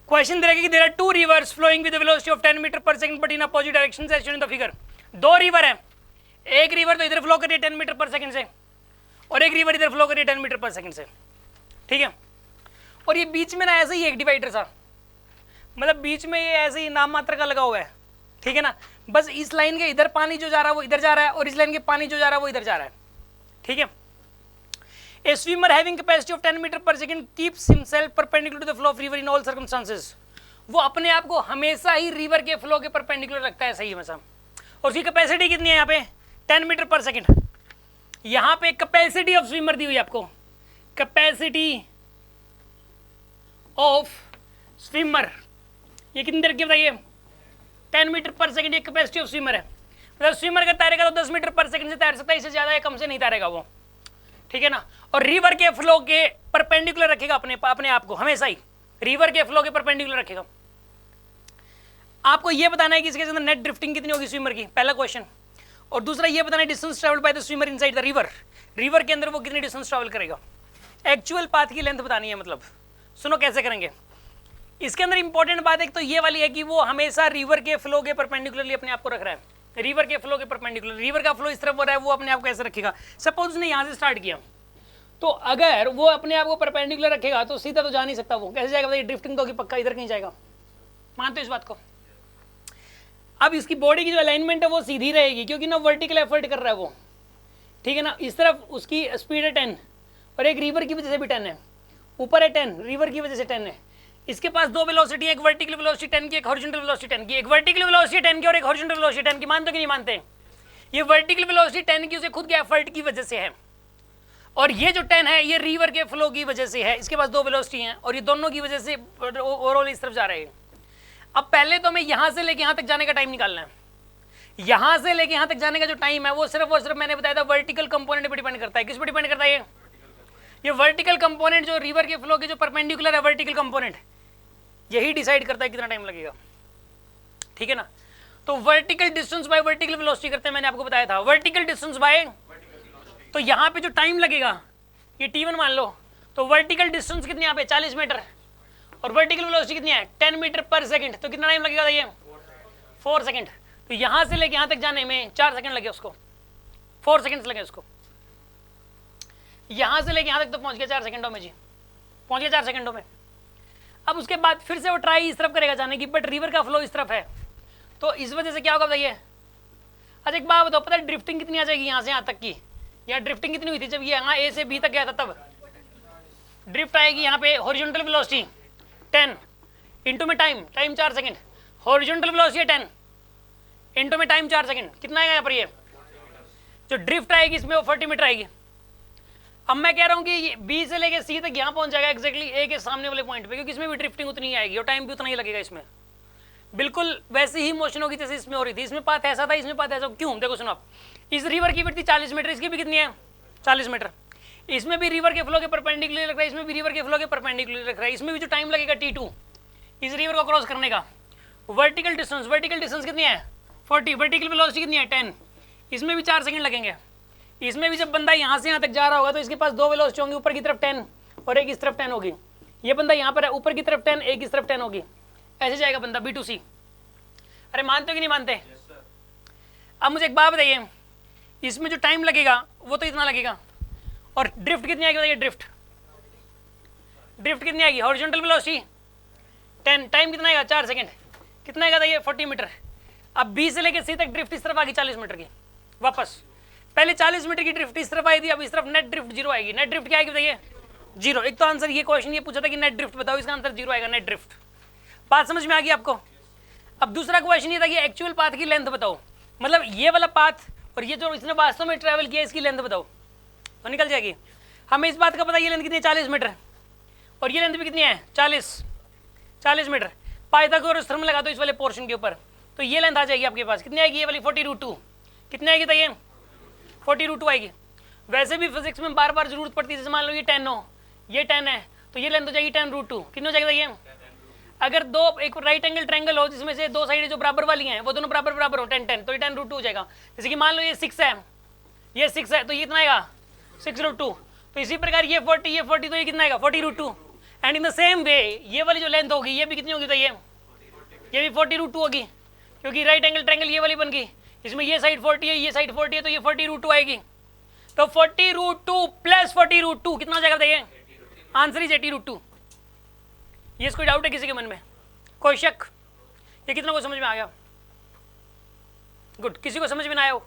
Question दे रखा कि there are two rivers flowing with velocity of 10 metre per second but in opposite direction as shown in the figure. दो river है, एक river तो इधर फ्लो कर रही है 10 मीटर पर सेकंड से और एक रिवर इधर फ्लो कर रही है 10 मीटर पर सेकंड से, ठीक है। और ये बीच में ना ऐसे ही एक डिवाइडर सा, मतलब बीच में ये ऐसे ही नाम मात्र का लगा हुआ है, ठीक है ना। बस इस लाइन के इधर पानी जो जा रहा है वो इधर जा रहा है और इस लाइन के पानी जो जा रहा है वो इधर जा रहा है, ठीक है। A swimmer having capacity of 10 meter per second keeps himself perpendicular to the flow of river in all circumstances। वो अपने आप को हमेशा ही रिवर के फ्लो के परपेंडिकुलर रखता है, सही हमेशा। और उसकी कैपेसिटी कितनी है यहाँ पे 10 मीटर पर सेकंड। यहाँ पे कैपेसिटी ऑफ स्विमर दी हुई है आपको, कैपेसिटी ऑफ स्विमर ये कितनी देर की बताइए 10 मीटर पर सेकंड ये कैपेसिटी ऑफ स्विमर है। मतलब स्विमर का तैरेगा तो 10 मीटर पर सेकंड से तैर सकता है, इससे ज़्यादा या कम से नहीं तैरेगा वो, ठीक है ना। और रिवर के फ्लो के परपेंडिकुलर रखेगा अपने आप को हमेशा ही, रिवर के फ्लो के परपेंडिकुलर रखेगा। आपको ये बताना है कि इसके अंदर नेट ड्रिफ्टिंग कितनी होगी स्विमर की, पहला क्वेश्चन। और दूसरा ये बताना है distance travelled by the swimmer inside the river, river के अंदर वो कितनी डिस्टेंस ट्रैवल करेगा। एक्चुअल पाथ की लेंथ बतानी है, मतलब सुनो कैसे करेंगे। इसके अंदर इंपॉर्टेंट बात एक तो ये वाली है कि वो हमेशा रिवर के फ्लो के परपेंडिकुलरली अपने आप को रख रहा है, रिवर के फ्लो के परपेंडिकुलर। रिवर का फ्लो इस तरफ हो रहा है, वो अपने आप को कैसे रखेगा। सपोज उसने यहाँ से स्टार्ट किया तो अगर वो अपने आप को परपेंडिकुलर रखेगा तो सीधा तो जा नहीं सकता, वो कैसे जाएगा, ड्रिफ्टिंग तो होगी पक्का, इधर कहीं जाएगा, मानते हो इस बात को। अब इसकी बॉडी की जो अलाइनमेंट है वो सीधी रहेगी क्योंकि ना वर्टिकल एफर्ट कर रहा है वो, ठीक है ना। इस तरफ उसकी स्पीड है 10 और एक रिवर की वजह से भी 10 है, ऊपर है 10 रिवर की वजह से 10 है। इसके पास दो वेलोसिटी है, एक वर्टिकल वेलोसिटी 10 की, एक हॉरिजॉन्टल वेलोसिटी 10 की। एक वर्टिकल वेलोसिटी 10 की और एक हॉरिजॉन्टल वेलोसिटी 10 की, मानते कि नहीं मानते। ये वर्टिकल वेलोसिटी 10 की उसे खुद के एफर्ट की वजह से है और ये जो 10 है ये रिवर के फ्लो की वजह से है। इसके पास दो वेलोसिटी हैं और ये दोनों की वजह से ओवरऑल इस तरफ जा रहे हैं। अब पहले तो हमें यहाँ से लेके यहाँ तक जाने का टाइम निकालना है। यहाँ से लेके यहाँ तक जाने का जो टाइम है वो सिर्फ और सिर्फ मैंने बताया था वर्टिकल कंपोनेंट पे डिपेंड करता है। किस पे डिपेंड करता है ये वर्टिकल कंपोनेंट जो रिवर के फ्लो के जो परपेंडिकुलर है वर्टिकल कंपोनेंट, यही डिसाइड करता है कितना टाइम लगेगा, ठीक है ना। तो vertical distance by vertical velocity करते हैं, मैंने आपको बताया था वर्टिकल डिस्टेंस बाय। तो यहाँ पे जो टाइम लगेगा ये t1 मान लो, तो वर्टिकल डिस्टेंस कितनी यहाँ पे 40 मीटर और वर्टिकल वेलोसिटी कितनी है 10 मीटर पर सेकंड, तो कितना टाइम लगेगा ये 4 सेकंड। तो यहाँ से लेके यहाँ तक जाने में 4 सेकंड लगे उसको, 4 सेकंड्स लगे उसको। यहाँ से लेके यहाँ तक तो पहुँच गया 4 सेकंडों में जी, पहुँच गया 4 सेकंडों में। अब उसके बाद फिर से वो ट्राई इस तरफ करेगा जाने की, बट रिवर का फ्लो इस तरफ है तो इस वजह से क्या होगा बताइए। अच्छा एक बात बताओ, पता है ड्रिफ्टिंग कितनी आ जाएगी यहाँ से यहाँ तक की। यहाँ ड्रिफ्टिंग कितनी हुई थी जब ये यहाँ ए से बी तक गया था, तब ड्रिफ्ट आएगी यहाँ पे हॉरिजॉन्टल वेलोसिटी 10 इंटू में time 4 second, horizontal velocity 10 into में टाइम 4 सेकंड, कितना आएगा यहाँ पर ये जो ड्रिफ्ट आएगी इसमें वो 40 मीटर आएगी। अब मैं कह रहा हूँ कि बी से लेके सी तक यहाँ पहुँच जाएगा एक्जैक्टली ए के सामने वाले पॉइंट पे, क्योंकि इसमें भी ड्रिफ्टिंग उतनी ही आएगी और टाइम भी उतना ही लगेगा। इसमें बिल्कुल वैसी ही मोशन होगी जैसे इसमें हो रही थी। इसमें पाथ ऐसा था, इसमें पाथ ऐसा, क्यों देखो सुनो आप। इस रिवर की विड्थ 40 मीटर, इसकी भी कितनी है 40 मीटर। इसमें भी रिवर के फ्लो के परपेंडिकुलर लग रहा है, इसमें भी रिवर के फ्लो के परपेंडिकुलर लग रहा है। इसमें भी जो टाइम लगेगा t2 इस रिवर को क्रॉस करने का। वर्टिकल डिस्टेंस कितनी है 40, वर्टिकल वेलोसिटी कितनी है 10, इसमें भी 4 सेकंड लगेंगे। इसमें भी जब बंदा यहाँ से यहाँ तक जा रहा होगा तो इसके पास दो वेलोसिटी होंगी, ऊपर की तरफ 10 और एक इस तरफ 10 होगी। ये बंदा यहाँ पर है, ऊपर की तरफ 10 एक इस तरफ 10 होगी, ऐसे जाएगा बंदा B2C। अरे मानते हो कि नहीं मानते? अब मुझे एक बात बताइए, इसमें जो टाइम लगेगा वो तो इतना लगेगा और ड्रिफ्ट कितनी आएगी बताइए। ड्रिफ्ट कितनी आएगी हॉरिजॉन्टल वेलोसिटी 10, टाइम कितना आएगा 4 सेकंड, कितना आएगा बताइए 40 मीटर। अब बी से लेके सी तक ड्रिफ्ट इस तरफ आ गई 40 मीटर की, वापस पहले 40 मीटर की ड्रिफ्ट इस तरफ आई थी, अब इस तरफ नेट ड्रिफ्ट 0 आएगी। नेट ड्रिफ्ट क्या आएगी बताइए 0। एक तो आंसर ये क्वेश्चन ये पूछा था कि नेट ड्रिफ्ट बताओ, इसका आंसर 0 आएगा नेट ड्रिफ्ट। बात समझ में आ गई आपको? अब दूसरा क्वेश्चन ये था कि एक्चुअल पाथ की लेंथ बताओ, मतलब ये वाला पाथ और ये जो इसने वास्तव में ट्रैवल किया इसकी लेंथ बताओ, तो निकल जाएगी। हमें इस बात का पता ये लेंथ कितनी है 40 मीटर और ये लेंथ भी कितनी है 40 मीटर। पाइथागोरस थ्योरम लगा दो इस वाले पोर्शन के ऊपर तो ये लेंथ आ जाएगी आपके पास, कितनी आएगी ये वाली 40√2, कितनी आएगी बताइए 40√2 आएगी। वैसे भी फिजिक्स में बार बार जरूरत पड़ती है, जैसे मान लो ये 10 हो, ये 10 है तो ये लेंथ हो जाएगी 10√2, कितनी हो जाएगी बताइए। अगर दो एक राइट एंगल ट्रायंगल हो जिसमें से दो साइड जो बराबर वाली हैं वो दोनों बराबर हो 10 तो ये 10√2 हो जाएगा। जैसे कि मान लो ये 6 है, ये 6 है तो ये कितना आएगा 6√2। तो इसी प्रकार ये 40 तो ये कितना आएगा 40√2 and in the same way ये वाली जो लेंथ होगी ये भी कितनी होगी, तो ये भी 40√2 होगी, क्योंकि राइट एंगल ट्रायंगल ये वाली बन गई, इसमें ये साइड 40 है, ये साइड 40 है, तो ये 40√2 आएगी। तो 40√2 प्लस 40√2 कितना हो जाएगा बताइए, आंसर इज 80√2। ये कोई डाउट है किसी के मन में, कोई शक? ये कितना को समझ में आ गया? गुड, किसी को समझ में ना आया हो